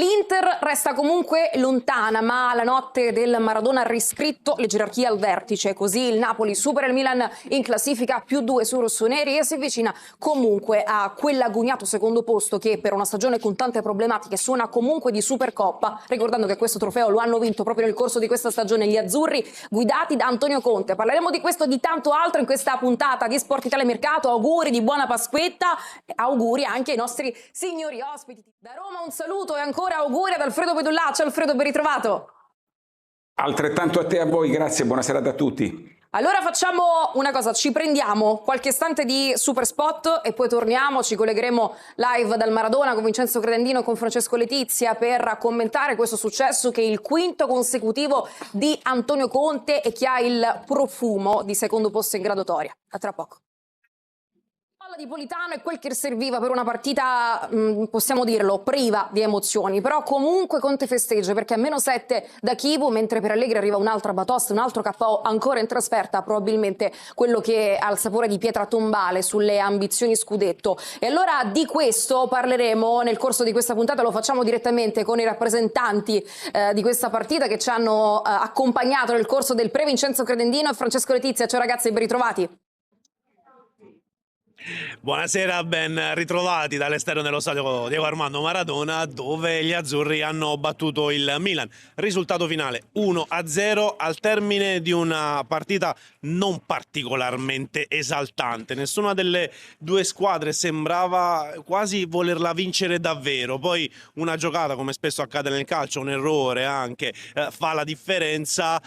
L'Inter resta comunque lontana, ma la notte del Maradona ha riscritto le gerarchie al vertice, così il Napoli supera il Milan in classifica, +2 su rossoneri, e si avvicina comunque a quell'agognato secondo posto che per una stagione con tante problematiche suona comunque di Supercoppa, ricordando che questo trofeo lo hanno vinto proprio nel corso di questa stagione gli azzurri guidati da Antonio Conte. Parleremo di questo e di tanto altro in questa puntata di Sport Italia Mercato. Auguri di buona Pasquetta, auguri anche ai nostri signori ospiti. Da Roma un saluto e ancora auguri ad Alfredo Pedullaccio. Alfredo, ben ritrovato. Altrettanto a te e a voi, grazie, buona serata a tutti. Allora facciamo una cosa, ci prendiamo qualche istante di super spot e poi torniamo, ci collegheremo live dal Maradona con Vincenzo Credendino e con Francesco Letizia per commentare questo successo che è il quinto consecutivo di Antonio Conte e che ha il profumo di secondo posto in graduatoria. A tra poco. Di Politano è quel che serviva per una partita, possiamo dirlo, priva di emozioni, però comunque Conte festeggia perché a -7 da Chivu, mentre per Allegri arriva un'altra batosta, un altro KO ancora in trasferta, probabilmente quello che ha il sapore di pietra tombale sulle ambizioni scudetto. E allora di questo parleremo nel corso di questa puntata, lo facciamo direttamente con i rappresentanti di questa partita che ci hanno accompagnato nel corso del pre, Vincenzo Credendino e Francesco Letizia. Ciao ragazzi, ben ritrovati. Buonasera, ben ritrovati dall'esterno dello stadio Diego Armando Maradona, dove gli azzurri hanno battuto il Milan. Risultato finale 1-0 al termine di una partita non particolarmente esaltante. Nessuna delle due squadre sembrava quasi volerla vincere davvero. Poi una giocata, come spesso accade nel calcio, un errore anche, fa la differenza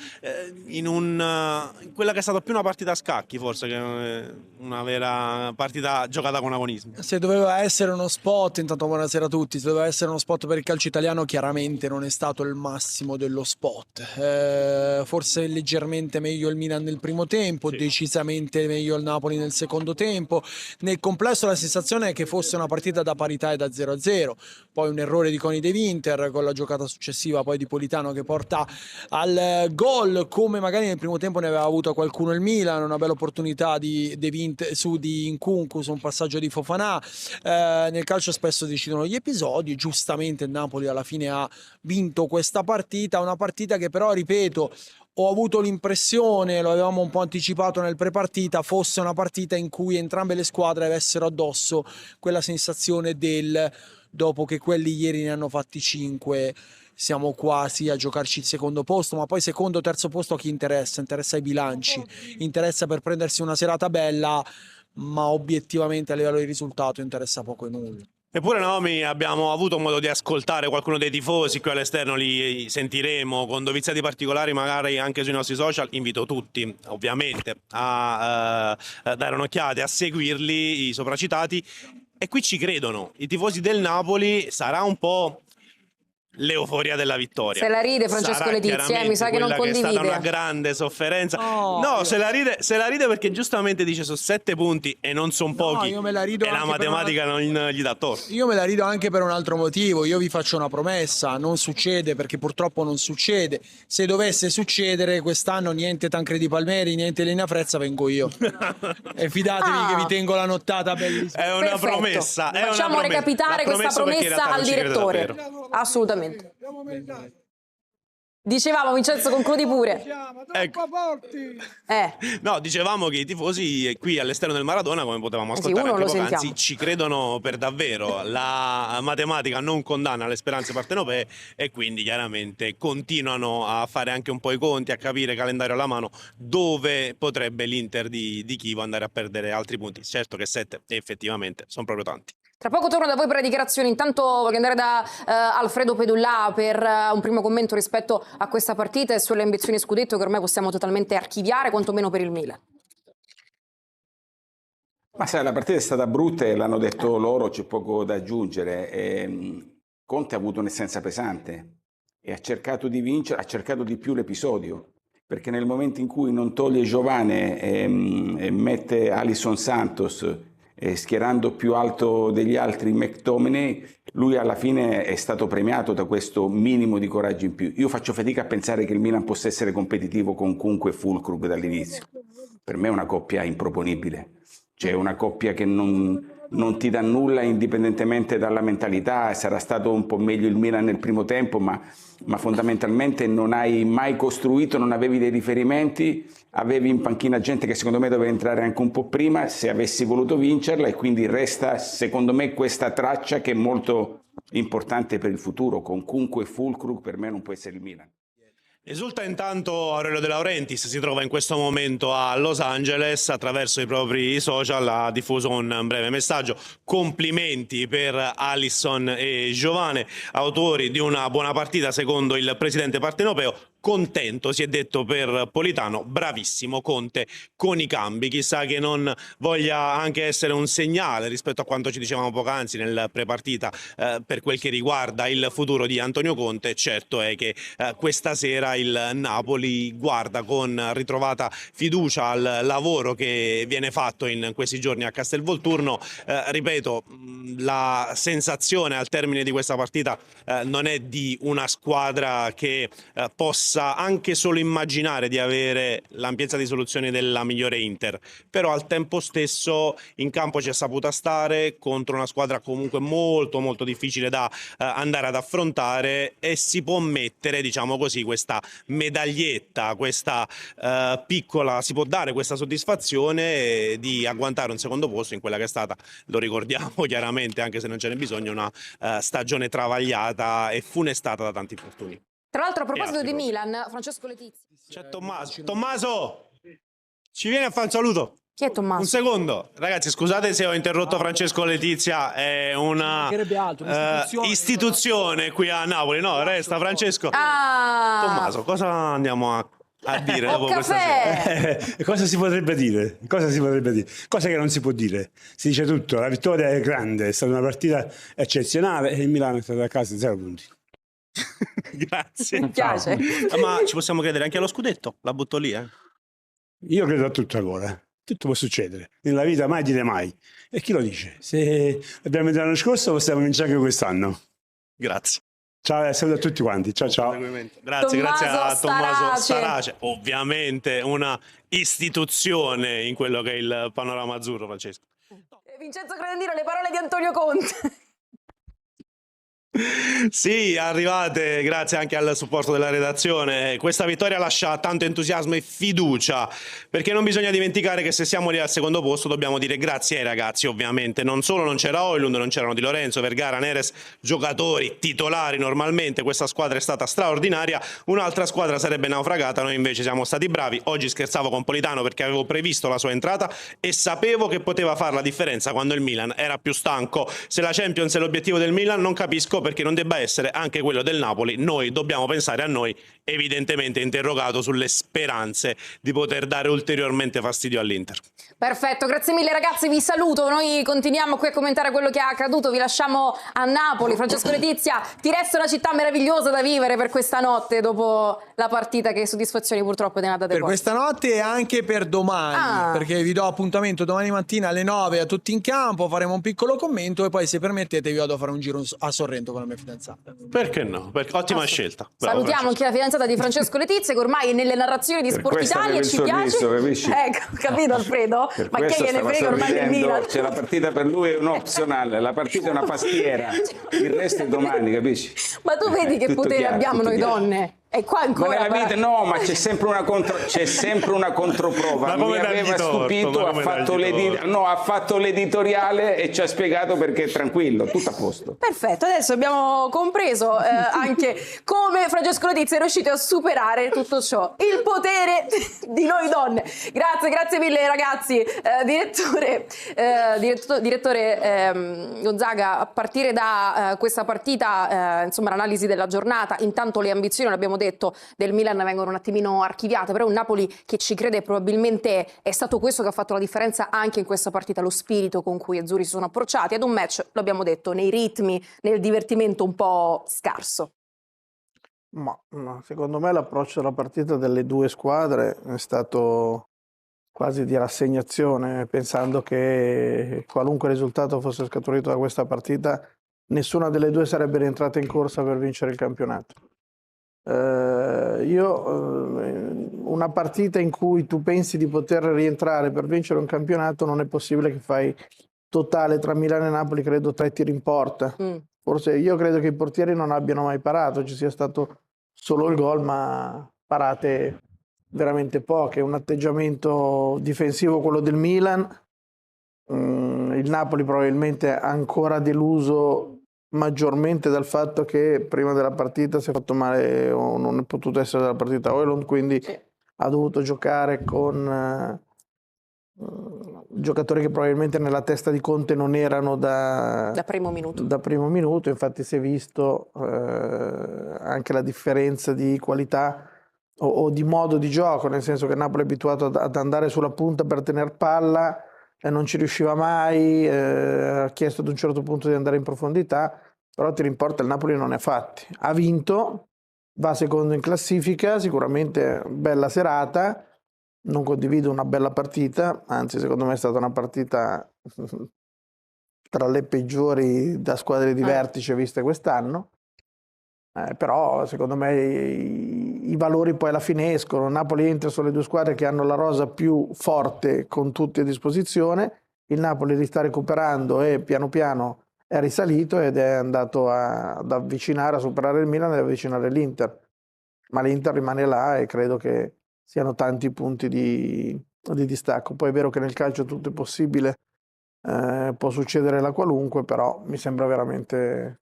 in quella che è stata più una partita a scacchi forse che una vera partita giocata con agonismo. Se doveva essere uno spot, intanto buonasera a tutti, se doveva essere uno spot per il calcio italiano, chiaramente non è stato il massimo dello spot. Forse leggermente meglio il Milan nel primo tempo, sì. Decisamente meglio il Napoli nel secondo tempo. Nel complesso la sensazione è che fosse una partita da parità e da 0-0. Poi un errore di Coni De Winter con la giocata successiva poi di Politano che porta al gol, come magari nel primo tempo ne aveva avuto qualcuno il Milan, una bella opportunità di De Winter su di Nkunku su un passaggio di Fofana. Nel calcio spesso decidono gli episodi, giustamente il Napoli alla fine ha vinto questa partita, una partita che però, ripeto, ho avuto l'impressione, lo avevamo un po' anticipato nel pre-partita, fosse una partita in cui entrambe le squadre avessero addosso quella sensazione del dopo che quelli ieri ne hanno fatti 5 siamo quasi a giocarci il secondo posto, ma poi secondo, terzo posto a chi interessa? Interessa ai bilanci, interessa per prendersi una serata bella, ma obiettivamente a livello di risultato interessa poco e nulla. Eppure Naomi, abbiamo avuto modo di ascoltare qualcuno dei tifosi, qui all'esterno li sentiremo con doviziati particolari magari anche sui nostri social. Invito tutti ovviamente a dare un'occhiata, a seguirli, i sopracitati, e qui ci credono, i tifosi del Napoli. Sarà un po' l'euforia della vittoria. Se la ride Francesco Letizia, mi sa che non condivide. È stata una grande sofferenza. No, se la ride perché giustamente dice sono 7 punti e non sono pochi. Io me la rido e la matematica non gli dà torto. Io me la rido anche per un altro motivo. Io vi faccio una promessa, non succede perché purtroppo non succede. Se dovesse succedere quest'anno niente Tancredi Palmeri, niente Lina Frezza, vengo io. E fidatevi che vi tengo la nottata bellissima. È una promessa. Facciamo recapitare questa promessa al direttore. Assolutamente. Dicevamo, Vincenzo, concludi pure. Ecco. No, dicevamo che i tifosi qui all'esterno del Maradona, come potevamo ascoltare anche poc'anzi, ci credono per davvero. La matematica non condanna le speranze partenopee e quindi chiaramente continuano a fare anche un po' i conti, a capire calendario alla mano dove potrebbe l'Inter di Chievo andare a perdere altri punti. Certo che 7 effettivamente sono proprio tanti. Tra poco torno da voi per le dichiarazioni, intanto voglio andare da Alfredo Pedullà per un primo commento rispetto a questa partita e sulle ambizioni scudetto che ormai possiamo totalmente archiviare, quantomeno per il Milan. Ma sai, la partita è stata brutta e l'hanno detto loro, c'è poco da aggiungere. Conte ha avuto un'essenza pesante e ha cercato di vincere, ha cercato di più l'episodio, perché nel momento in cui non toglie Giovane e mette Alisson Santos, schierando più alto degli altri McTominay, lui alla fine è stato premiato da questo minimo di coraggio in più. Io faccio fatica a pensare che il Milan possa essere competitivo con Nkunku e Füllkrug dall'inizio. Per me è una coppia improponibile, cioè una coppia che non non ti dà nulla indipendentemente dalla mentalità. Sarà stato un po' meglio il Milan nel primo tempo, ma fondamentalmente non hai mai costruito, non avevi dei riferimenti, avevi in panchina gente che secondo me doveva entrare anche un po' prima se avessi voluto vincerla, e quindi resta secondo me questa traccia che è molto importante per il futuro. Con Kunku e Füllkrug per me non può essere il Milan. Esulta intanto Aurelio De Laurentiis, si trova in questo momento a Los Angeles, attraverso i propri social ha diffuso un breve messaggio. Complimenti per Alisson e Giovane, autori di una buona partita secondo il presidente partenopeo. Contento, si è detto per Politano, bravissimo Conte con i cambi, chissà che non voglia anche essere un segnale rispetto a quanto ci dicevamo poc'anzi nel prepartita per quel che riguarda il futuro di Antonio Conte. Certo è che questa sera il Napoli guarda con ritrovata fiducia al lavoro che viene fatto in questi giorni a Castelvolturno. Ripeto, la sensazione al termine di questa partita non è di una squadra che possa anche solo immaginare di avere l'ampiezza di soluzioni della migliore Inter, però al tempo stesso in campo ci è saputa stare contro una squadra comunque molto molto difficile da andare ad affrontare, e si può mettere, diciamo così, questa medaglietta, questa piccola, si può dare questa soddisfazione di agguantare un secondo posto in quella che è stata, lo ricordiamo chiaramente anche se non ce n'è bisogno, una stagione travagliata e funestata da tanti infortuni. Tra l'altro, a proposito di Milan, Francesco Letizia. C'è Tommaso. Tommaso, ci vieni a fare un saluto? Chi è Tommaso? Un secondo. Ragazzi, scusate se ho interrotto Francesco Letizia, è una istituzione qui a Napoli. No, resta Francesco. Tommaso, cosa andiamo a dire dopo questa sera? Cosa si potrebbe dire? Cosa si potrebbe dire? Cosa che non si può dire. Si dice tutto, la vittoria è grande, è stata una partita eccezionale e il Milano è stato a casa 0 punti. Grazie. Mi piace. Ma ci possiamo credere anche allo scudetto? La butto lì, Io credo a tutto ancora. Tutto può succedere. Nella vita mai dire mai. E chi lo dice? Se abbiamo vinto l'anno scorso possiamo vincere anche quest'anno. Grazie. Ciao e saluto a tutti quanti. Ciao ciao. Grazie, grazie a Tommaso Starace. Starace. Ovviamente una istituzione in quello che è il panorama azzurro, Francesco. Vincenzo Credendino, le parole di Antonio Conte. Sì, arrivate grazie anche al supporto della redazione. Questa vittoria lascia tanto entusiasmo e fiducia, perché non bisogna dimenticare che se siamo lì al secondo posto dobbiamo dire grazie ai ragazzi, ovviamente. Non solo non c'era Højlund, non c'erano Di Lorenzo, Vergara, Neres, giocatori titolari normalmente. Questa squadra è stata straordinaria, un'altra squadra sarebbe naufragata, noi invece siamo stati bravi. Oggi scherzavo con Politano perché avevo previsto la sua entrata e sapevo che poteva fare la differenza quando il Milan era più stanco. Se la Champions è l'obiettivo del Milan, non capisco perché non debba essere anche quello del Napoli. Noi dobbiamo pensare a noi, evidentemente interrogato sulle speranze di poter dare ulteriormente fastidio all'Inter. Perfetto, grazie mille ragazzi, vi saluto. Noi continuiamo qui a commentare quello che è accaduto, vi lasciamo a Napoli. Francesco Letizia, ti resta una città meravigliosa da vivere per questa notte dopo la partita. Che soddisfazioni purtroppo ne ha date Per poi. questa notte e anche per domani, perché vi do appuntamento domani mattina alle 9 a tutti in campo, faremo un piccolo commento e poi se permettete vi vado a fare un giro a Sorrento con la mia fidanzata. Perché no? Ottima scelta. Bravo, Salutiamo anche la fidanzata di Francesco Letizia, che ormai nelle narrazioni di Per Sport questo Italia aveva il ci sorriso, piace. capisci? Ecco, capito Alfredo? Per Ma che questo gliene stava frega ormai del sorridendo. Milan? C'è la partita per lui, è un opzionale, la partita è una pastiera, il resto è domani, capisci? Ma tu vedi che Tutto potere chiaro, abbiamo tutto noi chiaro. donne? E qua Ma ancora nella vita no, ma c'è sempre una controprova. Ma come Mi aveva dargli torto, stupito, ma ha come fatto, dargli torto? ha fatto l'editoriale e ci ha spiegato perché è tranquillo, tutto a posto. Perfetto, adesso abbiamo compreso anche come Francesco Letizia è riuscito a superare tutto ciò. Il potere di noi donne. Grazie mille ragazzi. Direttore Gonzaga, a partire da questa partita, insomma l'analisi della giornata, intanto le ambizioni, l'abbiamo detto, del Milan vengono un attimino archiviate, però un Napoli che ci crede probabilmente è stato questo che ha fatto la differenza anche in questa partita, lo spirito con cui gli azzurri si sono approcciati ad un match, lo abbiamo detto, nei ritmi, nel divertimento un po' scarso. Ma secondo me l'approccio alla partita delle due squadre è stato quasi di rassegnazione, pensando che qualunque risultato fosse scaturito da questa partita, nessuna delle due sarebbe rientrata in corsa per vincere il campionato. Una partita in cui tu pensi di poter rientrare per vincere un campionato, non è possibile che fai totale tra Milano e Napoli credo 3 tiri in porta. Forse io credo che i portieri non abbiano mai parato, ci sia stato solo il gol, ma parate veramente poche. Un atteggiamento difensivo quello del Milan. Il Napoli probabilmente ancora deluso maggiormente dal fatto che prima della partita si è fatto male o non è potuto essere della partita Højlund, quindi ha dovuto giocare con giocatori che probabilmente nella testa di Conte non erano Da primo minuto. Infatti si è visto anche la differenza di qualità o di modo di gioco, nel senso che Napoli è abituato ad andare sulla punta per tenere palla e non ci riusciva mai, ha chiesto ad un certo punto di andare in profondità, però tiri in porta il Napoli non ne ha fatti. Ha vinto, va secondo in classifica, sicuramente bella serata, non condivido una bella partita, anzi secondo me è stata una partita tra le peggiori da squadre di vertice viste quest'anno, però secondo me i valori poi alla fine escono. Napoli entra sulle 2 squadre che hanno la rosa più forte con tutti a disposizione, il Napoli li sta recuperando e piano piano è risalito ed è andato ad avvicinare, a superare il Milan e avvicinare l'Inter, ma l'Inter rimane là e credo che siano tanti punti di distacco. Poi è vero che nel calcio tutto è possibile, può succedere la qualunque, però mi sembra veramente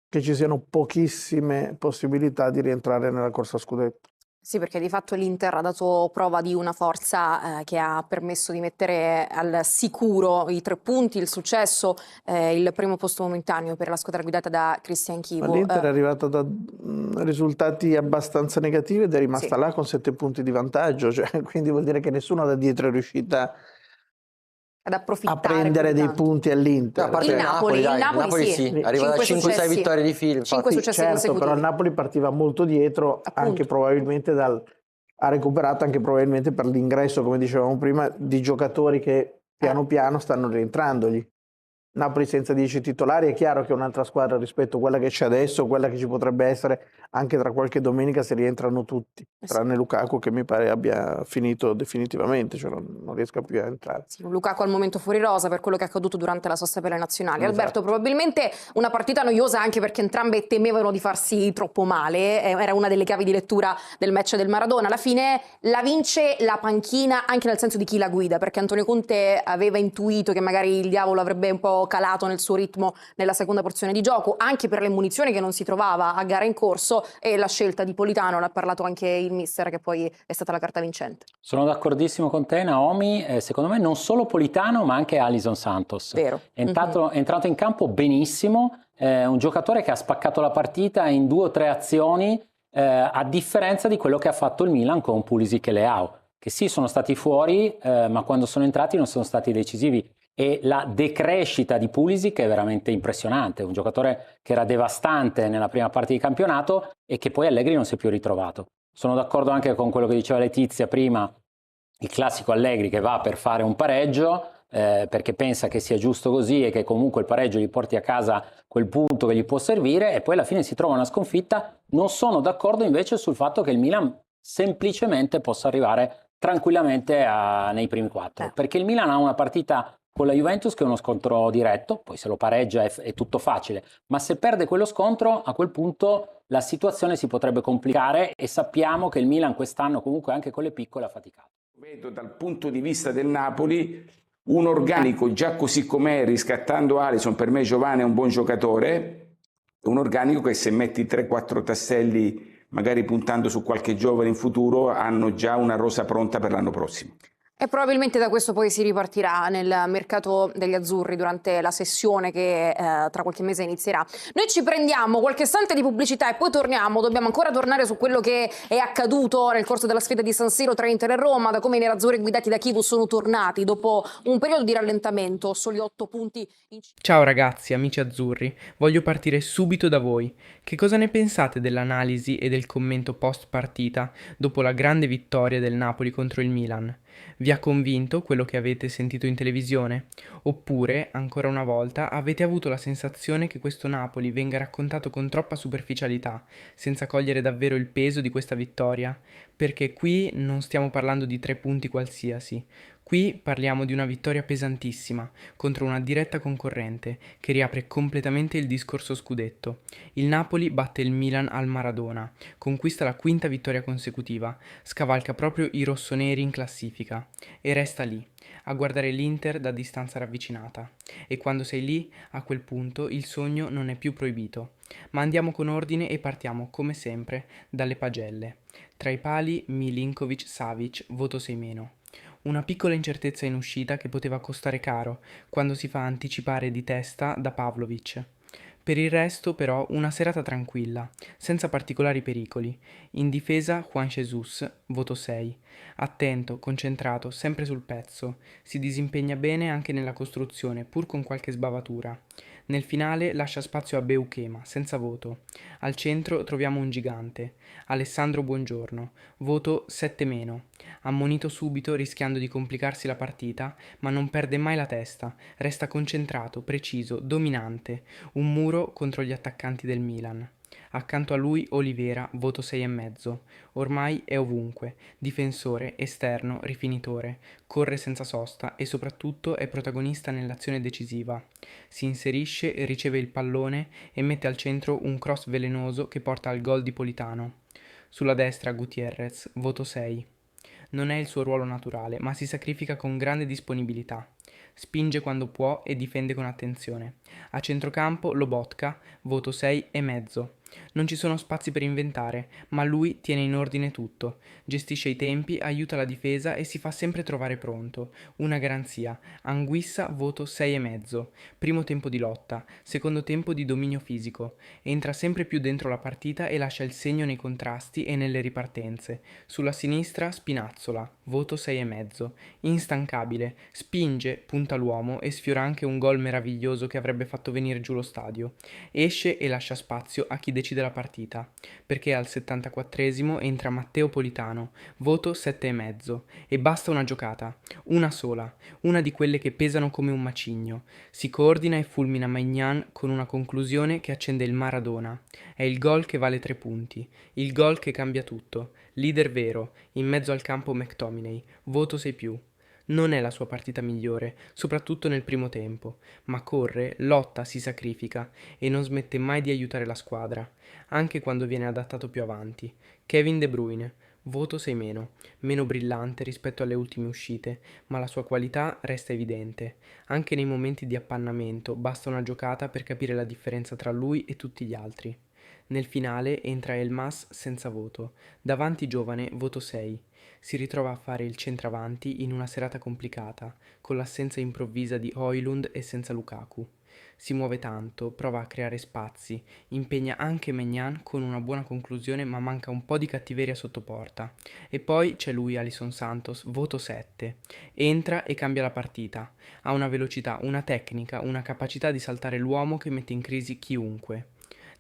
che ci siano pochissime possibilità di rientrare nella corsa a scudetto. Sì, perché di fatto l'Inter ha dato prova di una forza che ha permesso di mettere al sicuro i 3 punti, il successo, il primo posto momentaneo per la squadra guidata da Christian Chivu. L'Inter è arrivata da risultati abbastanza negativi ed è rimasta là con 7 punti di vantaggio, cioè, quindi vuol dire che nessuno da dietro è riuscita ad approfittare a prendere dei punti all'Inter. A parte Il Napoli sì. arriva da 5-6 vittorie di fila. 5 successi certo, consecutivi. però il Napoli partiva molto dietro, Appunto. anche probabilmente ha recuperato anche probabilmente per l'ingresso, come dicevamo prima, di giocatori che piano piano stanno rientrandogli. Napoli senza 10 titolari è chiaro che è un'altra squadra rispetto a quella che c'è adesso, quella che ci potrebbe essere anche tra qualche domenica se rientrano tutti, tranne Lukaku che mi pare abbia finito definitivamente, cioè non riesca più a entrare. Sì, Lukaku al momento fuori rosa per quello che è accaduto durante la sosta per le nazionali. Esatto. Alberto, probabilmente una partita noiosa anche perché entrambe temevano di farsi troppo male, era una delle chiavi di lettura del match del Maradona. Alla fine la vince la panchina anche nel senso di chi la guida, perché Antonio Conte aveva intuito che magari il diavolo avrebbe un po' calato nel suo ritmo nella seconda porzione di gioco, anche per le munizioni che non si trovava a gara in corso, e la scelta di Politano, l'ha parlato anche il mister, che poi è stata la carta vincente. Sono d'accordissimo con te, Naomi, secondo me non solo Politano ma anche Alison Santos. Vero. È entrato in campo benissimo, un giocatore che ha spaccato la partita in 2 o 3 azioni, a differenza di quello che ha fatto il Milan con Pulisic e Leao, che sì sono stati fuori, ma quando sono entrati non sono stati decisivi. E la decrescita di Pulisic è veramente impressionante, un giocatore che era devastante nella prima parte di campionato e che poi Allegri non si è più ritrovato. Sono d'accordo anche con quello che diceva Letizia prima, il classico Allegri che va per fare un pareggio perché pensa che sia giusto così e che comunque il pareggio gli porti a casa quel punto che gli può servire, e poi alla fine si trova una sconfitta. Non sono d'accordo invece sul fatto che il Milan semplicemente possa arrivare tranquillamente nei primi 4, perché il Milan ha una partita con la Juventus che è uno scontro diretto, poi se lo pareggia è tutto facile, ma se perde quello scontro a quel punto la situazione si potrebbe complicare, e sappiamo che il Milan quest'anno comunque anche con le piccole ha faticato. Vedo dal punto di vista del Napoli un organico già così com'è, riscattando Alisson, per me Giovane è un buon giocatore, un organico che se metti 3-4 tasselli, magari puntando su qualche giovane in futuro, hanno già una rosa pronta per l'anno prossimo. E probabilmente da questo poi si ripartirà nel mercato degli azzurri durante la sessione che tra qualche mese inizierà. Noi ci prendiamo qualche istante di pubblicità e poi torniamo. Dobbiamo ancora tornare su quello che è accaduto nel corso della sfida di San Siro tra Inter e Roma, da come i nerazzurri guidati da Chivu sono tornati dopo un periodo di rallentamento, soli 8 punti. Ciao ragazzi, amici azzurri, voglio partire subito da voi. Che cosa ne pensate dell'analisi e del commento post partita dopo la grande vittoria del Napoli contro il Milan? Vi ha convinto quello che avete sentito in televisione? Oppure, ancora una volta, avete avuto la sensazione che questo Napoli venga raccontato con troppa superficialità, senza cogliere davvero il peso di questa vittoria? Perché qui non stiamo parlando di 3 punti qualsiasi. Qui parliamo di una vittoria pesantissima contro una diretta concorrente che riapre completamente il discorso scudetto. Il Napoli batte il Milan al Maradona, conquista la quinta vittoria consecutiva, scavalca proprio i rossoneri in classifica e resta lì, a guardare l'Inter da distanza ravvicinata. E quando sei lì, a quel punto, il sogno non è più proibito. Ma andiamo con ordine e partiamo, come sempre, dalle pagelle. Tra i pali Milinkovic-Savic, voto 6-. Una piccola incertezza in uscita che poteva costare caro quando si fa anticipare di testa da Pavlovic. Per il resto, però, una serata tranquilla, senza particolari pericoli. In difesa Juan Jesus, voto 6. Attento, concentrato, sempre sul pezzo. Si disimpegna bene anche nella costruzione, pur con qualche sbavatura. Nel finale lascia spazio a Beuchema, senza voto. Al centro troviamo un gigante, Alessandro Buongiorno, voto 7-. Ammonito subito rischiando di complicarsi la partita, ma non perde mai la testa, resta concentrato, preciso, dominante, un muro contro gli attaccanti del Milan. Accanto a lui Olivera, voto 6,5. Ormai è ovunque, difensore, esterno, rifinitore, corre senza sosta e soprattutto è protagonista nell'azione decisiva. Si inserisce, riceve il pallone e mette al centro un cross velenoso che porta al gol di Politano. Sulla destra Gutierrez, voto 6. Non è il suo ruolo naturale, ma si sacrifica con grande disponibilità. Spinge quando può e difende con attenzione. A centrocampo Lobotka, voto 6,5. Non ci sono spazi per inventare, ma lui tiene in ordine tutto. Gestisce i tempi, aiuta la difesa e si fa sempre trovare pronto. Una garanzia. Anguissa, voto 6,5. Primo tempo di lotta, secondo tempo di dominio fisico. Entra sempre più dentro la partita e lascia il segno nei contrasti e nelle ripartenze. Sulla sinistra Spinazzola, voto 6,5. Instancabile, spinge, punta l'uomo e sfiora anche un gol meraviglioso che avrebbe fatto venire giù lo stadio. Esce e lascia spazio a chi decide la partita, perché al 74esimo entra Matteo Politano, voto 7,5. E basta una giocata, una sola, una di quelle che pesano come un macigno. Si coordina e fulmina Maignan con una conclusione che accende il Maradona. È il gol che vale 3 punti, il gol che cambia tutto. Leader vero, in mezzo al campo McTominay, voto 6+. Non è la sua partita migliore, soprattutto nel primo tempo, ma corre, lotta, si sacrifica e non smette mai di aiutare la squadra, anche quando viene adattato più avanti. Kevin De Bruyne, voto 6-, meno brillante rispetto alle ultime uscite, ma la sua qualità resta evidente. Anche nei momenti di appannamento basta una giocata per capire la differenza tra lui e tutti gli altri. Nel finale entra Elmas senza voto, davanti giovane voto 6. Si ritrova a fare il centravanti in una serata complicata, con l'assenza improvvisa di Højlund e senza Lukaku. Si muove tanto, prova a creare spazi, impegna anche Maignan con una buona conclusione ma manca un po' di cattiveria sotto porta. E poi c'è lui, Alisson Santos, voto 7. Entra e cambia la partita. Ha una velocità, una tecnica, una capacità di saltare l'uomo che mette in crisi chiunque.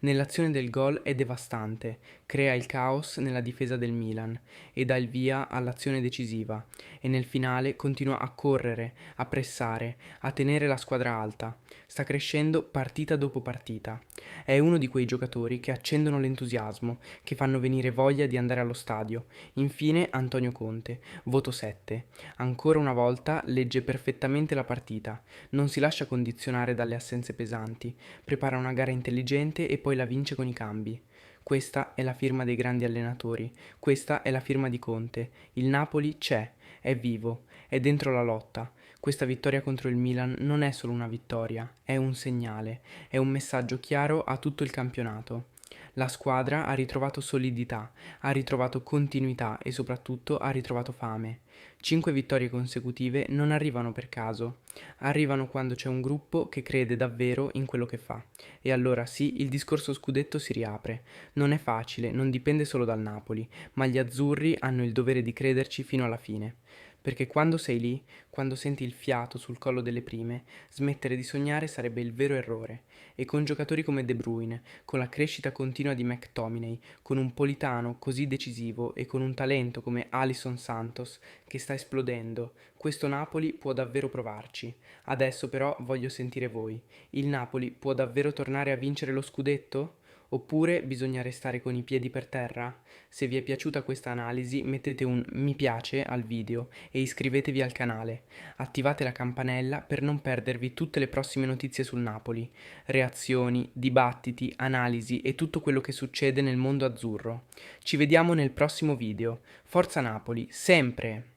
Nell'azione del gol è devastante, crea il caos nella difesa del Milan e dà il via all'azione decisiva e nel finale continua a correre, a pressare, a tenere la squadra alta. Sta crescendo partita dopo partita. È uno di quei giocatori che accendono l'entusiasmo, che fanno venire voglia di andare allo stadio. Infine Antonio Conte, voto 7. Ancora una volta legge perfettamente la partita, non si lascia condizionare dalle assenze pesanti, prepara una gara intelligente e poi la vince con i cambi. Questa è la firma dei grandi allenatori, questa è la firma di Conte. Il Napoli c'è, è vivo, è dentro la lotta. Questa vittoria contro il Milan non è solo una vittoria, è un segnale, è un messaggio chiaro a tutto il campionato. La squadra ha ritrovato solidità, ha ritrovato continuità e soprattutto ha ritrovato fame. 5 vittorie consecutive non arrivano per caso, arrivano quando c'è un gruppo che crede davvero in quello che fa. E allora sì, il discorso scudetto si riapre. Non è facile, non dipende solo dal Napoli, ma gli azzurri hanno il dovere di crederci fino alla fine. Perché quando sei lì, quando senti il fiato sul collo delle prime, smettere di sognare sarebbe il vero errore. E con giocatori come De Bruyne, con la crescita continua di McTominay, con un Politano così decisivo e con un talento come Alisson Santos che sta esplodendo, questo Napoli può davvero provarci. Adesso però voglio sentire voi. Il Napoli può davvero tornare a vincere lo scudetto? Oppure bisogna restare con i piedi per terra? Se vi è piaciuta questa analisi mettete un mi piace al video e iscrivetevi al canale. Attivate la campanella per non perdervi tutte le prossime notizie sul Napoli, reazioni, dibattiti, analisi e tutto quello che succede nel mondo azzurro. Ci vediamo nel prossimo video. Forza Napoli, sempre!